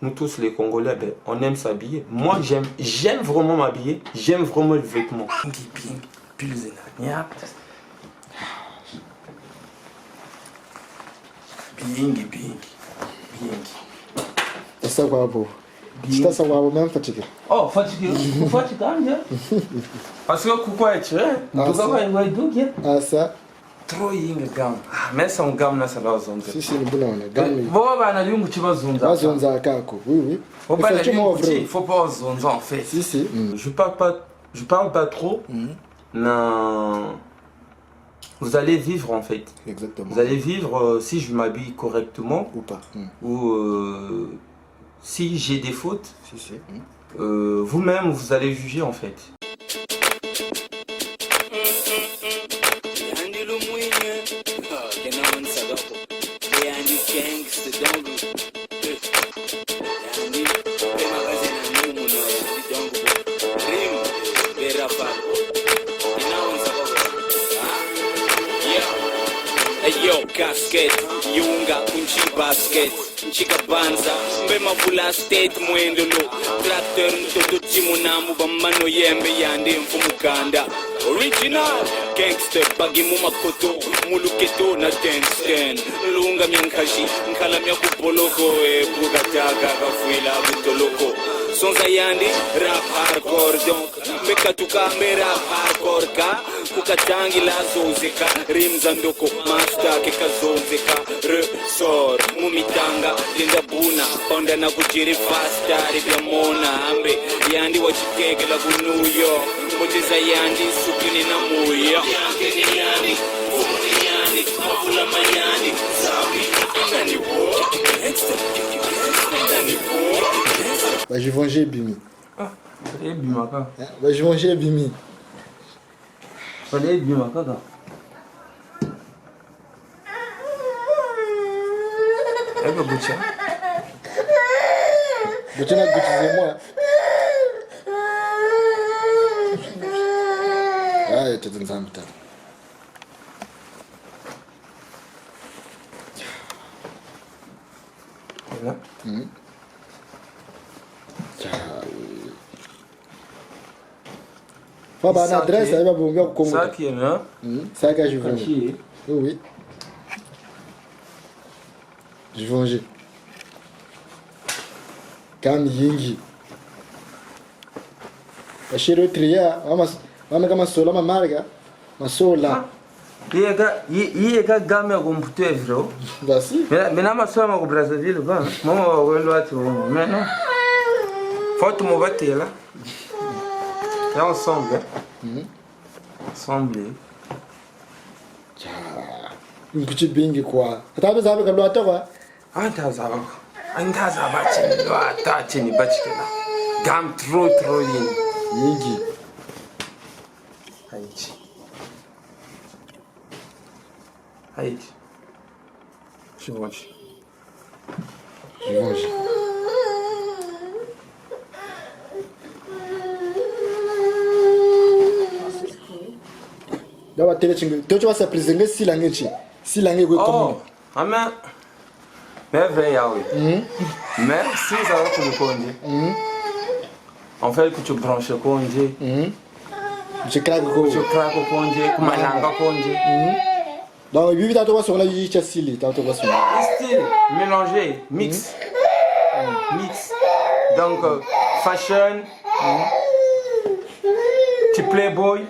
nous tous les Congolais, ben, on aime s'habiller. Moi, j'aime vraiment m'habiller, j'aime vraiment le vêtement. Sasa wabo. Sasa wabo même fatigué. Oh, fatigué. Fatigué, hein? Parce que pourquoi tu es? Ah ça. Trop yinga gam. Mais son gam na sala zonza. Si le boulon gam. Bon ba na lungu chiba zonza. Zonza kako. Oui. Faut pas faut pas zonza en fait. Si. Je parle pas trop. Non. Vous allez vivre en fait. Exactement. Vous allez vivre si je m'habille correctement ou pas. Ou si j'ai des fautes. Vous-même vous allez juger en fait. Yo, casket, yunga, unchi basket, nchika banza, mbema vula state mwendolo, tractor mtoto timu namu bambano yembe yande mfumukanda. Original, gangster, bagi mumakoto, muluketo na ten lunga miankashi, nkala miakupoloko, bugataga gafuila bitoloko. Sonza yandi, rap hardcore donc, mekatuka me rap hardcore ka, kukatangi la zozeka, rimza ndoko, master ke kazonzeka, resor, mumitanga, linda buna, onda na kujiri fasta, ribya mona ambe, yandi wachikeke la ku New York, mojeza yandi, supini na muyo. Yandi ni yandi, umuni yandi, mavula mayandi, zawi, nani wo, nani wo. Bah je venge Bimi. Ah, c'est Bimaka. Bah je venge Bimi. Fallait Bimaka là. Eh ben Boucha. Boucha n'a goûté moi. Ah, il était dans un temps. Voilà. Faba na adresse aí vai bomber o Congo. Ça qui est là. Ça que je venge. Oui. Je venge. Kam yingi. Ashiro tria, vamos kama sola mamarga. Masola. Iye game ya kumputua hivyo. Basi. Mina masoma ku Brazzaville ba. Mama wa wendo wati womo. Meno. Faut mo batela. Et ensemble. Ensemble. Nkuchi bingi kwa. Hata zabe ka lwata kwa. Anta zaba chini lwata chini bachikela. Gam trop yin. Yingi. Haïti. Je mange. Dawa tele chingu. Tocho wasa presenge silangechi. Silange kwa Oh, amen. Mais vrai yawe. Mais si ça va pour le congé. En fait que tu branches le congé. Je craque ko. Tu craques au congé, comme un langa congé. Donc bibi tato wa songla yi cha sili tato wa songla. Style mélangé, mix. Donc fashion, petit playboy.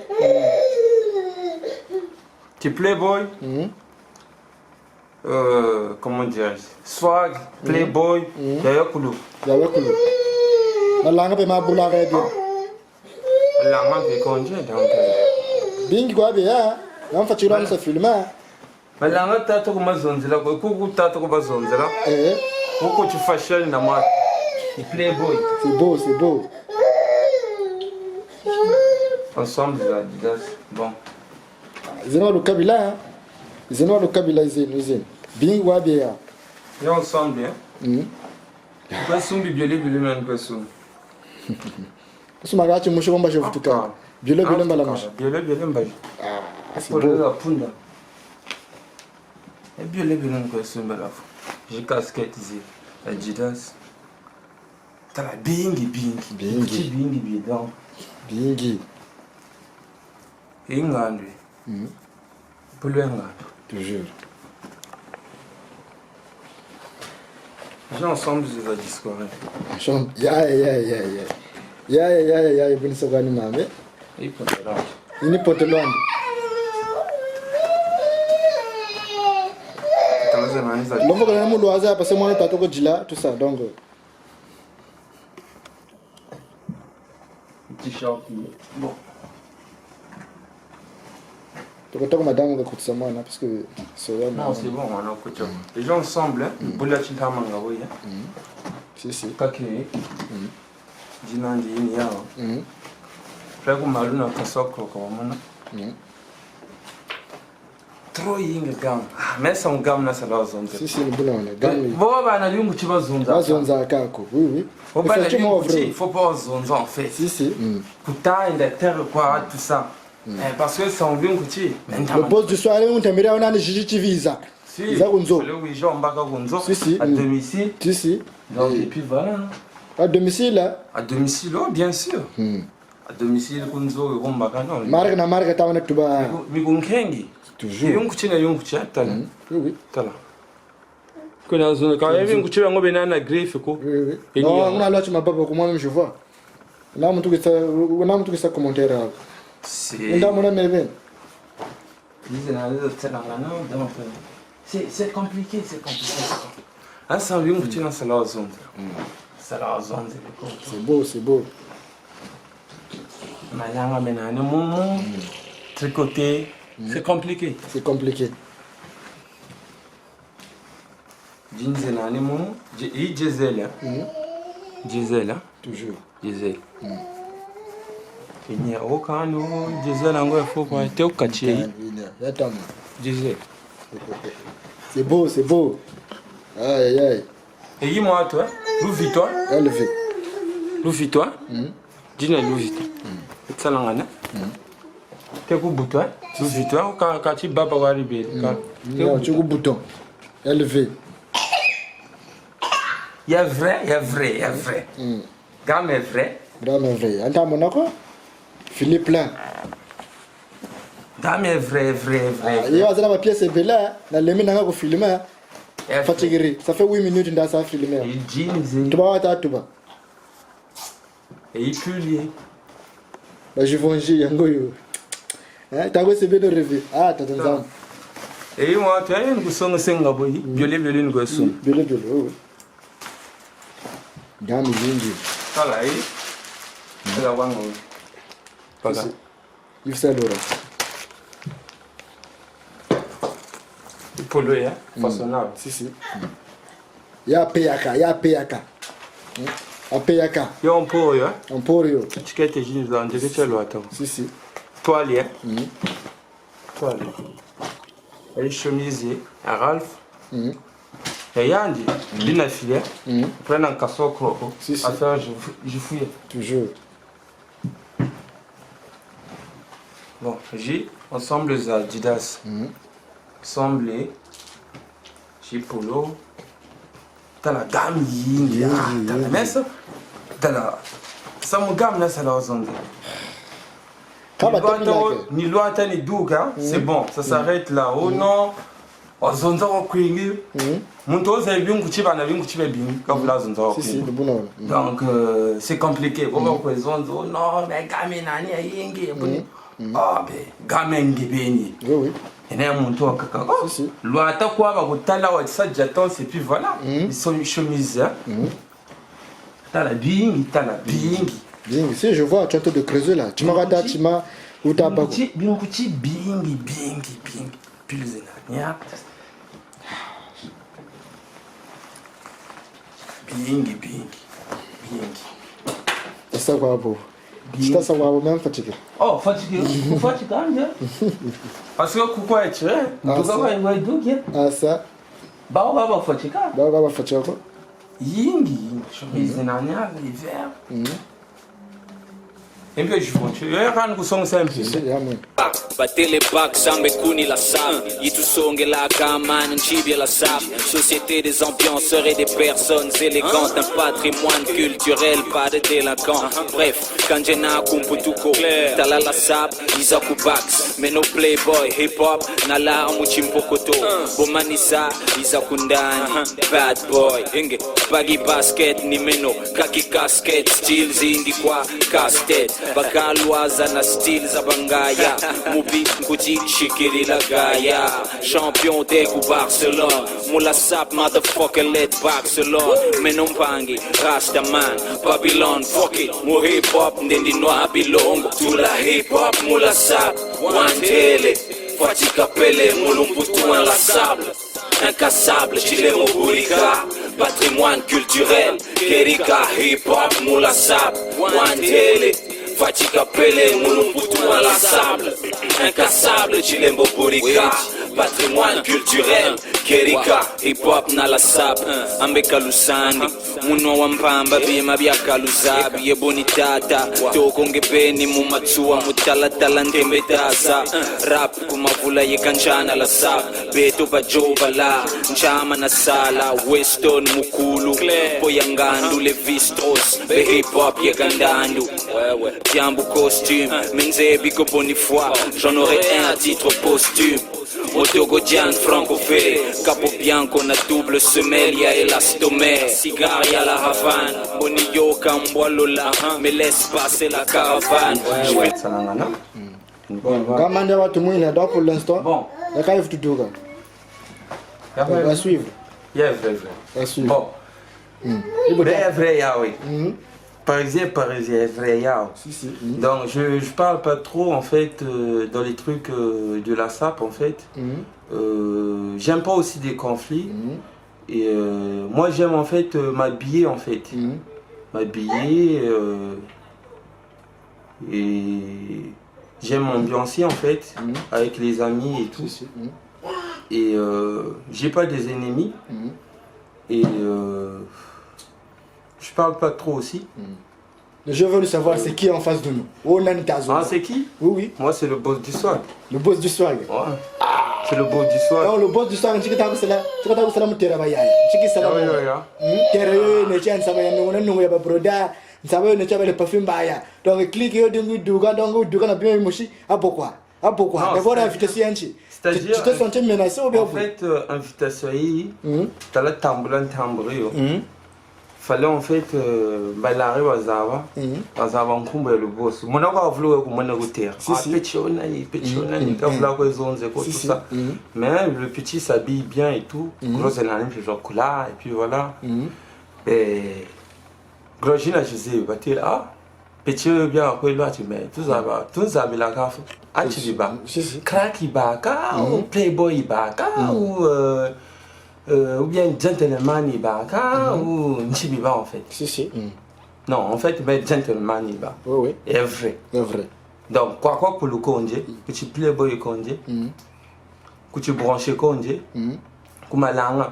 Comment dire, swag, playboy, yayakulu. La langue pe ma bula ga bien. La langue pe congé donc. Bingi kwa be ya. On fait tirer ça filmer. Mais la langue tato ko mazonzela ko ku tato ko bazonzela. Pourquoi tu fashion na moi? Playboy. C'est beau. Ensemble là, Adidas. Bon. Zeno le kabila. Zeno le kabila zeno. Bingi wa be ya. Et ensemble hein. Pas sumbi biole même pas sum. Suma gachi musho bomba je futuka. Biole mbala musho. Biole mbala. C'est beau. La punda. Et biole mbala ko sum bala. J'ai casquette ici. Adidas. Tala bingi. Bingi bidon. Bingi. Ingandwe. Pulwenga. Toujours. Les gens ensemble, ils ont disparu. Ya, ibuni sogani mame. Ini potelwani. L'on va quand même le hasard parce que moi, pas trop de là, tout ça, donc. Petit short. Bon. Tu vois, madame, on va écouter ça, parce que non, c'est bon, on a écouté. Les gens ensemble, Boula Chintamanga, oui. Si. Kake. Dinandi, Nia. Frère Maluna Kasoko, comme on. Trop yinga gam. Mais son gam na sala zonza. Si, le boulot, gam. Bon, bah, na lungu chiba zonza. Ba zonza kako, oui. Faut pas la lungu, faut pas zonza en fait. Si. Putain, la terre quoi, tout ça. Parce que son lungu chi. Le boss du soir, on t'aimerait on a le jiji visa. Si. Le oui, Jean Mbaka Gonzo. Si. À domicile. Si. Donc, et puis voilà. À domicile là. À domicile, oh, bien sûr. À domicile, Gonzo, Mbaka non. Marga tawana tuba. Migunkengi. Toujours. Yungu chi tala. Oui. Tala. Kuna zone quand même yungu chi yango benana greffe ko. Oui. Non, on a là tu m'as pas beaucoup moi même je vois. Là mon truc ça commentaire. C'est c'est compliqué. Ah ça yungu chi na sala zone. Sala zone c'est beau. Malanga benana momo tricoter. C'est compliqué. Jinzela ni momo, Gisela. Gisela. Toujours. Gisela. Il n'y a aucun nom. Gisela il faut pas être au quartier. Gisela. C'est beau. Aïe. Et dis-moi toi, Louis-toi. Louis-toi. Dis-moi Louis-toi. Ça l'engane. Qu'est-ce que vous faites? Louis-toi, quand tu vas pas arriver. Non, tu as un bouton. Élevé. Il y a vrai. Gamme est vrai. Attends, mon accord? Philippe là. Gamme est vrai. Il y a une pièce belle là. Les mains dans le film. Fatigué. Ça fait 8 minutes dans ça film. Il jeans. Tu vas à toi. Et il pue. Je vais manger yangoyo. T'as quoi c'est bien de rêver. Ah, t'as dans ça. Et moi, tu as une gousson singaboui. Violé, une gousson. Violé, oui. Gamme zingi. Voilà, c'est la wango. Voilà. Yves Saint Laurent. Polo, façonnable. Si. Ya PAK. APAK. Il y a un pot, Emporio. Tu as tes jeans dans le déchet, attends. Si. Toile, Toile. Et chemise, à Ralph. Et Yandi, d'une filière. Prends un casseau croco. À faire, je fouille. Toujours. Bon, j'ai ensemble les Adidas. Ensemble, j'ai polo. T'as la gamme yin, t'as la messe. T'as la. Ça me gamme là, ça la zone. Ni loi, ni douga, c'est bon, ça s'arrête là. Oh non, oh zonza au queen. Mon tour, c'est bien que tu vas bien que tu vas bien. Comme là, zonza au queen. Donc, c'est compliqué. Pourquoi que zonza, non, mais gamina ni yingi. Ah, mais gamengi béni. Oui. Et là, mon tour, caca. Loi, t'as quoi, va vous t'as là, ça, j'attends, et puis voilà. Ils sont une chemise. T'as la bing. Bien, si je vois, tu es en train de creuser là. Tu m'as raté, tu m'as. Où t'as pas. Binguchi, bing. Plus énorme. Bing. C'est ça, quoi, beau. C'est ça, quoi, même fatigué. Oh, fatigué, hein? Parce que pourquoi es-tu? Pourquoi il va être doux? Ah, ça. Bah, fatigué. Bah, fatigué, quoi. Yingi, chemise énorme, l'hiver. Impia junto. Eu errando com o som sempre. Batele bac, sambe kuni la sab. Yitu songe la gaman, nchibi la sab. Société des ambianceurs et des personnes élégantes. Un patrimoine culturel, pas de délinquants. Bref, kanjena kumputuko. Tala la sab, izaku bax. Meno playboy, hip hop, nala muchimpokoto. Bomanisa, izaku ndani. Bad boy, inge. Baggy basket, ni meno. Kaki casket, styles indi kwa castet. Bakalwaza na styles abangaya. Mubi Nkuti Shikiri la Gaia. Champion d'Ego Barcelone. Mula Sap motherfucker let Barcelone. Menompangi Rastaman Babylon fuck it. Mu hip hop ndendi no abilongo. Tula hip hop Mula Sap Wantele Fatika Pele Mulumbutu la sable. Incassable Chile Moburika. Patrimoine culturel Kerika hip hop Mula Sap Wantele Fatika Pele, Mulumbutu à la sable. Incassable, Chilembo Burika. Patrimoine culturel, Kerika. Hip-hop na la sable. Ambeka Lusandi. Muno wampamba bima biaka luzabi. Yeboni tata. Tokonge peni mumatsua mutala talantembe tasa. Rap kumavula yekanjana la sable. Beto bajoba la. Nchama na sala. Weston mukulu. Poyangandu le vistros. Be hip-hop yekandandu. Tiambu costume, Menzebi que bonne foi, j'en aurai un à titre posthume. Otogodian franco-fait, Capo Bianco na double semelle, y'a élastomère, cigare y'a la Havane, Bonillo Camboalola, me laisse passer la caravane. Gamande watu mwina donc pour l'instant. Bon. La cave tu doga. On va suivre. Yeah, vrai. À suivre. Bon. Vrai, oui. Parisien, vrai, Si. Donc je parle pas trop en fait dans les trucs de la SAP en fait. J'aime pas aussi des conflits. Et moi j'aime en fait m'habiller en fait. M'habiller et j'aime m'ambiancer en fait avec les amis et tout. Et j'ai pas des ennemis. Et je parle pas trop aussi. Je veux savoir c'est qui en face de nous. Ah, c'est qui? Oui. Moi, c'est le boss du swag. Le boss du swag? Ouais. C'est le boss du swag. Non, le boss du swag, c'est ça. C'est ça que tu as dit. C'est ça. Tu as parfum baya. Donc, clique sur le douga, donc, na bien mochi. Ah, pourquoi? D'abord, invitation. C'est-à-dire, tu te sentais menacé ou bien? En fait, invitation, tu as la tambour. Fallait en fait bailar Wazava nkumba le boss. Mon avoir voulu que mon routier. Pétiona, tout ça. Mais le petit s'habille bien et tout. Gros c'est la même chose là et puis voilà. Et gros j'ai je sais batir ah petit bien après là tu mets tout ça la gaffe. Ah tu dis ba. Cracky baka ou playboy baka ou bien gentleman ibaka ou nchibiba en fait. Si. Non, en fait, mais gentleman iba. Oui. Est vrai. Donc, quoi pour le congé, que tu playboy congé, que tu branches congé, comme langa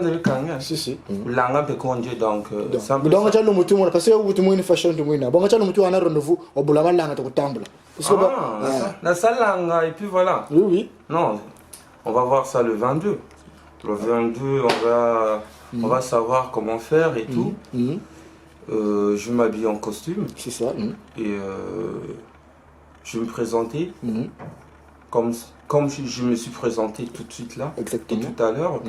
de kanga. Si. Langa de congé donc donc tu as le mutu moi parce que vous tout une fashion de moi. Bon tu as le mutu on a rendez-vous au boulama langa to tambla. La salle langa et puis voilà. Oui. Non, on va voir ça le 22. Le 22, on va savoir comment faire et tout. Je m'habille en costume. C'est ça. Et je vais me présenter comme je me suis présenté tout de suite là. Exactement. Et tout à l'heure.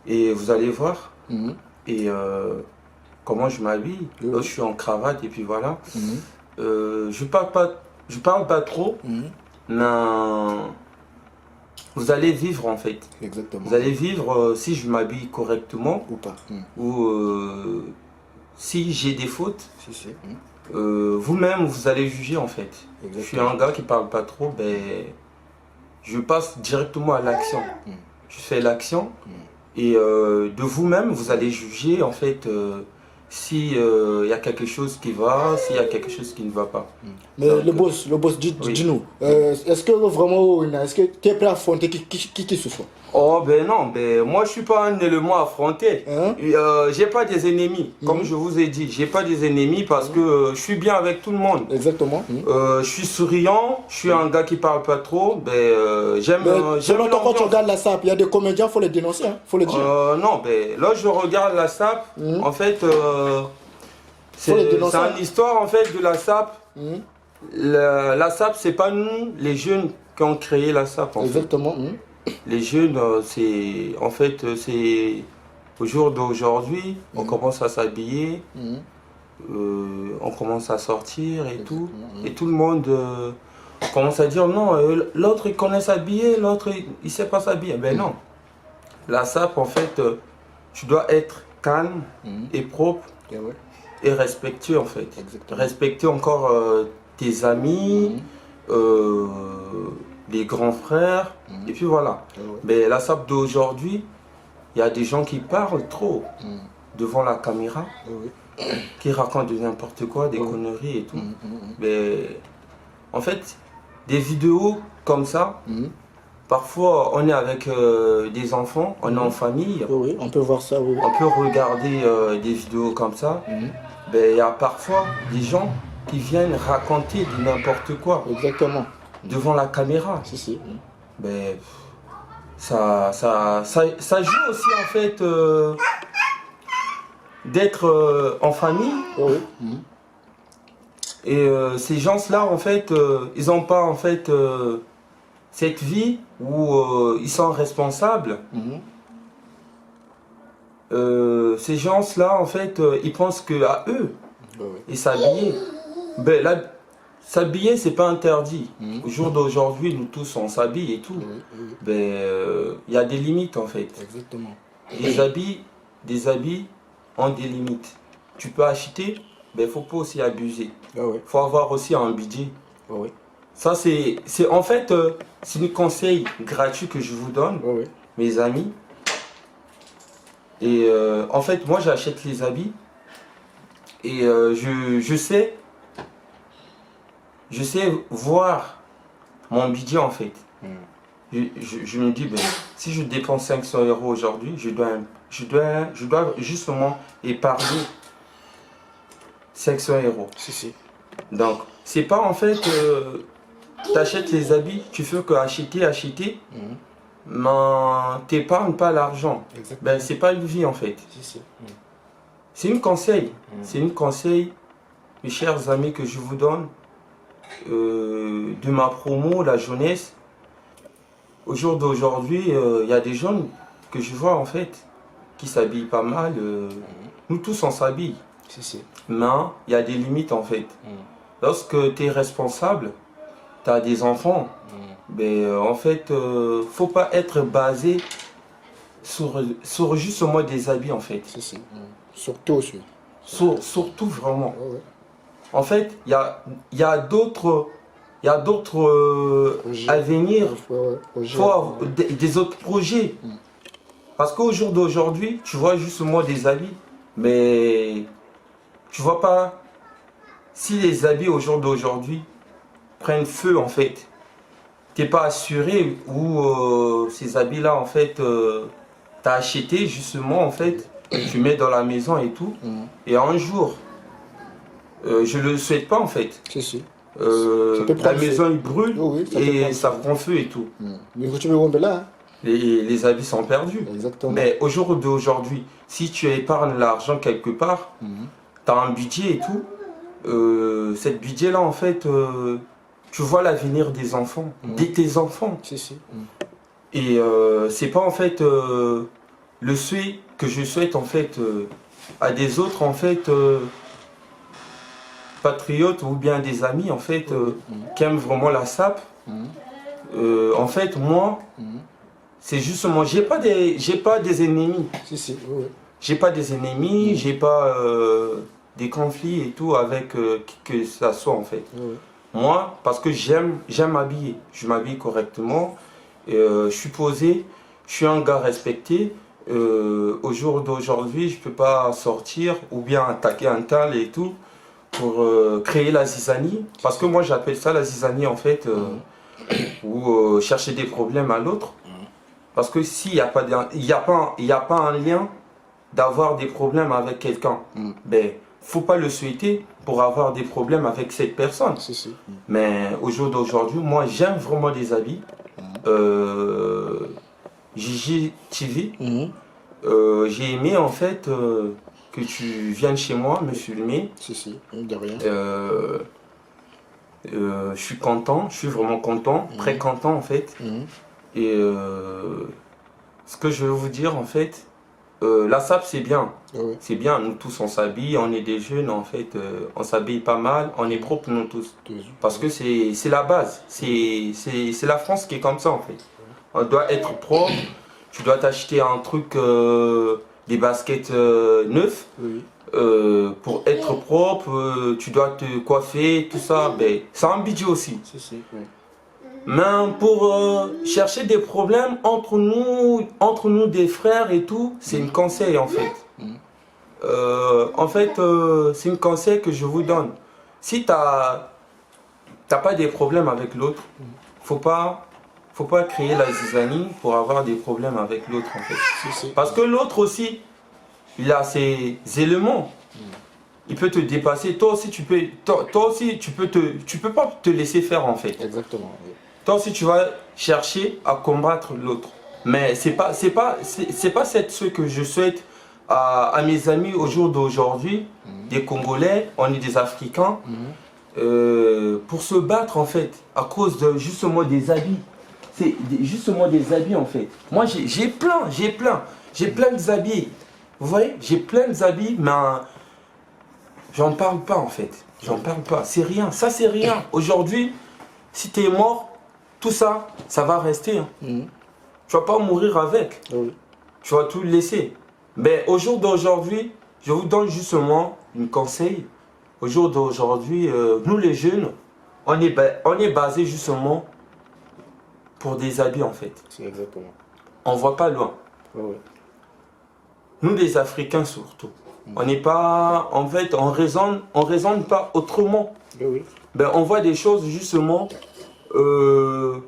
Et vous allez voir. Et comment je m'habille. Je suis en cravate et puis voilà. Je parle pas trop. Mais vous allez vivre en fait. Exactement. Vous allez vivre si je m'habille correctement ou pas. Ou si j'ai des fautes. Vous-même vous allez juger en fait. Exactement. Je suis un gars qui parle pas trop, ben je passe directement à l'action. Je fais l'action et de vous-même vous allez juger en fait si y a quelque chose qui va, s'il y a quelque chose qui ne va pas. Mais donc, le boss, dis-nous, est-ce que vraiment, est-ce que tu es prêt à affronter qui ce soit? Oh ben non, ben moi je suis pas un élément affronté. Hein? J'ai pas des ennemis, comme je vous ai dit, j'ai pas des ennemis parce que je suis bien avec tout le monde. Exactement. Je suis souriant, je suis un gars qui parle pas trop, j'aime longtemps quand tu regardes la SAP, il y a des comédiens, faut les dénoncer, hein, faut le dire. Non, ben là je regarde la SAP, en fait, c'est une histoire en fait de la SAP. La SAP, c'est pas nous, les jeunes, qui ont créé la SAP. Exactement. Les jeunes, c'est en fait, c'est au jour d'aujourd'hui, on commence à s'habiller, on commence à sortir et tout. Et tout le monde commence à dire non, l'autre il connaît s'habiller, l'autre il sait pas s'habiller. Ben non. La SAP, en fait, tu dois être calme et propre et respectueux en fait. Exactement. Respecter encore tes amis, les grands frères, et puis voilà. Mais la SAP d'aujourd'hui, il y a des gens qui parlent trop devant la caméra, qui racontent de n'importe quoi, des conneries et tout. Mais en fait, des vidéos comme ça, parfois on est avec des enfants, on est en famille. Oui, on peut voir ça. Oui. On peut regarder des vidéos comme ça. Mais il y a parfois des gens qui viennent raconter de n'importe quoi. Exactement. Devant la caméra. Si. Mais ça joue aussi en fait d'être en famille. Et ces gens-là en fait, ils n'ont pas en fait cette vie où ils sont responsables. Ces gens-là en fait, ils pensent qu'à eux et s'habiller. Ben là, s'habiller, c'est pas interdit. Au jour d'aujourd'hui, nous tous, on s'habille et tout. Ben, y a des limites, en fait. Exactement. Des habits ont des limites. Tu peux acheter, mais il faut pas aussi abuser. Faut avoir aussi un budget. Ça, c'est en fait, c'est un conseil gratuit que je vous donne, mes amis. Et en fait, moi, j'achète les habits. Et je sais voir mon budget en fait. Je me dis, ben, si je dépense 500 € aujourd'hui, je dois justement épargner 500 €. Donc, c'est pas en fait, tu achètes les habits, tu fais que acheter, mais tu n'épargnes pas l'argent. Ben, c'est pas une vie en fait. C'est une conseil. C'est une conseil, mes chers amis, que je vous donne de ma promo, la jeunesse. Au jour d'aujourd'hui, il y a des jeunes que je vois en fait qui s'habillent pas mal. Nous tous on s'habille. Mais il y a des limites en fait. Lorsque tu es responsable, tu as des enfants, ben, en fait, faut pas être basé sur justement des habits en fait. Surtout aussi. Surtout vraiment. En fait, il y a d'autres à venir. Faut avoir des autres projets. Parce qu'au jour d'aujourd'hui, tu vois justement des habits, mais tu vois pas si les habits au jour d'aujourd'hui prennent feu en fait. T'es pas assuré ou ces habits là en fait t'as acheté justement en fait. Tu mets dans la maison et tout, et un jour, je le souhaite pas en fait. La maison il brûle et ça prend feu et tout. Les habits sont perdus. Mais au jour d'aujourd'hui, si tu épargnes l'argent quelque part, tu as un budget et tout, cette budget là en fait, tu vois l'avenir des enfants, de tes enfants. Et c'est pas en fait le souhait que je souhaite en fait à des autres en fait patriotes ou bien des amis en fait qui aiment vraiment la SAP. En fait moi c'est justement j'ai pas des ennemis. J'ai pas des ennemis, j'ai pas des conflits et tout avec qui que ça soit en fait. Moi parce que j'aime m'habiller, je m'habille correctement, je suis posé, je suis un gars respecté. Au jour d'aujourd'hui, je peux pas sortir ou bien attaquer un tel et tout pour créer la zizanie. Parce que moi, j'appelle ça la zizanie en fait, ou chercher des problèmes à l'autre. Parce que s'il n'y a pas un lien d'avoir des problèmes avec quelqu'un, ben, faut pas le souhaiter pour avoir des problèmes avec cette personne. Mais au jour d'aujourd'hui, moi j'aime vraiment les habits. Gigi TV, j'ai aimé en fait que tu viennes chez moi me filmer. De rien. Je suis content, je suis vraiment content, très content en fait. Et ce que je veux vous dire en fait, la SAP c'est bien. C'est bien, nous tous on s'habille, on est des jeunes en fait, on s'habille pas mal, on est propre nous tous. Parce que c'est la base, c'est la France qui est comme ça en fait. On doit être propre, tu dois t'acheter un truc, des baskets neufs. Pour être propre, tu dois te coiffer, tout ça, ben, c'est un budget aussi. Mais pour chercher des problèmes entre nous des frères et tout, c'est un conseil en fait. C'est un conseil que je vous donne. Si t'as pas des problèmes avec l'autre, faut pas créer la zizanie pour avoir des problèmes avec l'autre en fait. Parce que l'autre aussi, il a ses éléments. Il peut te dépasser. Toi aussi, tu peux pas te laisser faire en fait. Exactement. Toi aussi, tu vas chercher à combattre l'autre. Mais c'est pas ce que je souhaite à mes amis au jour d'aujourd'hui, des Congolais, on est des Africains, pour se battre en fait, à cause de justement des habits. C'est justement des habits en fait. Moi, j'ai plein d'habits. Vous voyez, j'ai plein d'habits, mais j'en parle pas en fait. J'en parle pas. C'est rien. Ça, c'est rien. Aujourd'hui, si tu es mort, tout ça, ça va rester. Hein. Tu vas pas mourir avec. Tu vas tout laisser. Mais au jour d'aujourd'hui, je vous donne justement un conseil. Au jour d'aujourd'hui, nous les jeunes, on est basé justement pour des habits en fait. Exactement. On voit pas loin. Nous les Africains surtout. On n'est pas, en fait, on raisonne pas autrement. Ben, on voit des choses justement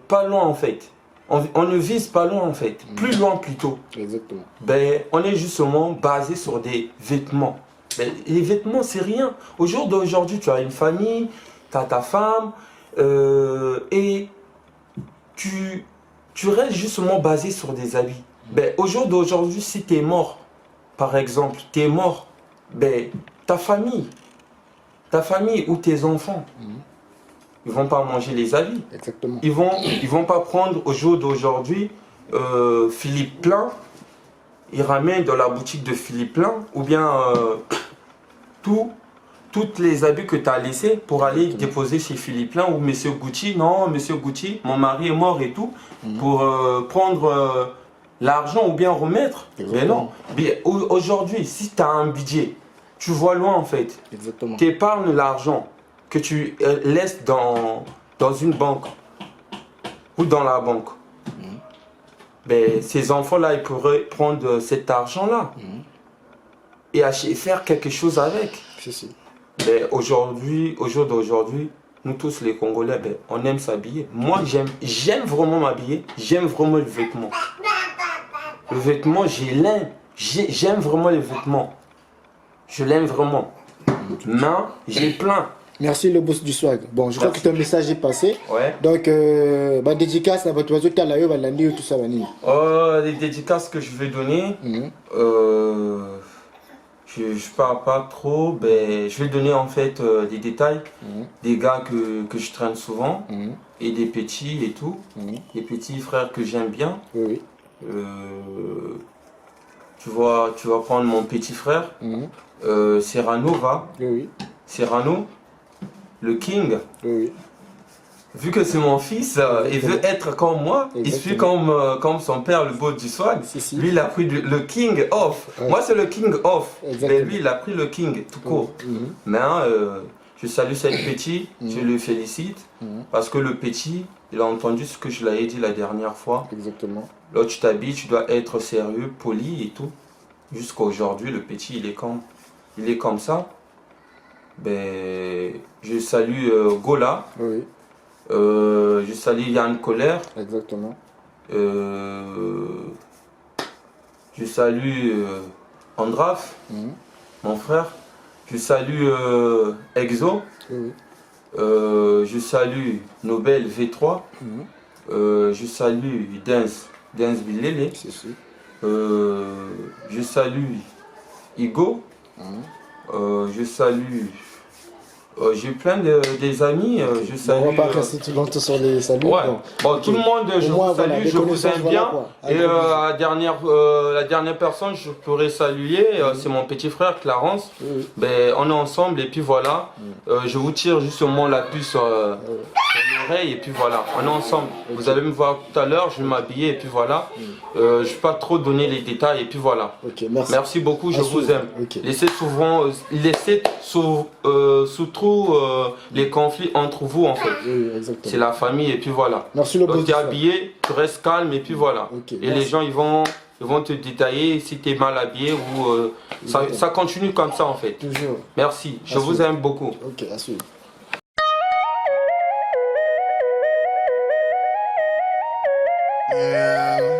pas loin en fait. On ne vise pas loin en fait, plus loin plutôt. Exactement. Ben, on est justement basé sur des vêtements. Ben, les vêtements c'est rien. Au jour d'aujourd'hui, tu as une famille, tu as ta femme et tu restes justement basé sur des habits. Ben, au jour d'aujourd'hui, si tu es mort, par exemple, tu es mort, ben, ta famille ou tes enfants, ils vont pas manger les habits. Exactement. Ils vont pas prendre au jour d'aujourd'hui Philippe Plein, ils ramènent dans la boutique de Philippe Plein, ou bien toutes les habits que tu as laissés pour aller déposer chez Philippe Plein ou Monsieur Gucci. Non, Monsieur Gucci, mon mari est mort et tout, pour prendre l'argent ou bien remettre. Mais non. Aujourd'hui, si tu as un budget, tu vois loin en fait. Tu épargnes l'argent que tu laisses dans une banque ou dans la banque. Ben, ces enfants-là, ils pourraient prendre cet argent-là et faire quelque chose avec. Ben, aujourd'hui, au jour d'aujourd'hui, nous tous les Congolais, ben, on aime s'habiller. Moi, j'aime vraiment m'habiller, j'aime vraiment le vêtement. Le vêtement, j'aime vraiment les vêtements. Je l'aime vraiment. Mais j'ai plein. Merci le boss du swag. Bon, je crois que ton message est passé. Donc, dédicace à votre oiseau, tout ça. Les dédicaces que je vais donner, je parle pas trop, ben, je vais donner en fait des détails, des gars que je traîne souvent, et des petits et tout, des petits frères que j'aime bien. Tu vas prendre mon petit frère, Serrano va. Serrano, le king. Vu que c'est mon fils, il veut être comme moi, il suit comme son père, le beau du swag. Lui, il a pris le king off. Moi, c'est le king off. Mais lui, il a pris le king tout court. Mais je salue cette petit, je le félicite. Parce que le petit, il a entendu ce que je l'avais dit la dernière fois. Là, tu t'habilles, tu dois être sérieux, poli et tout. Jusqu'à aujourd'hui, le petit, il est comme ça. Ben, je salue Gola. Je salue Yann Colère. Je salue Andraf, mon frère. Je salue Exo. Je salue Nobel V3. Je salue Dance Bilele. Je salue Igo. Je salue. J'ai plein des amis. Je salue. On va pas rester tout longtemps sur les saluts. Ouais. Bon, tout le monde, je vous salue, je vous aime bien. Et la dernière personne, je pourrais saluer, c'est mon petit frère Clarence. Ben, on est ensemble et puis voilà. Je vous tire justement la puce sur l'oreille et puis voilà. On est ensemble. Vous allez me voir tout à l'heure, je vais m'habiller et puis voilà. Je ne vais pas trop donner les détails et puis voilà. Merci beaucoup, je vous aime. Laissez sous les conflits entre vous en fait. C'est la famille et puis voilà. Merci le boss. Tu es habillé, tu restes calme et puis voilà. Et les gens ils vont te détailler si tu es mal habillé ou ça continue comme ça en fait. Toujours. Merci, je vous aime beaucoup. Ok, à suivre. Yeah.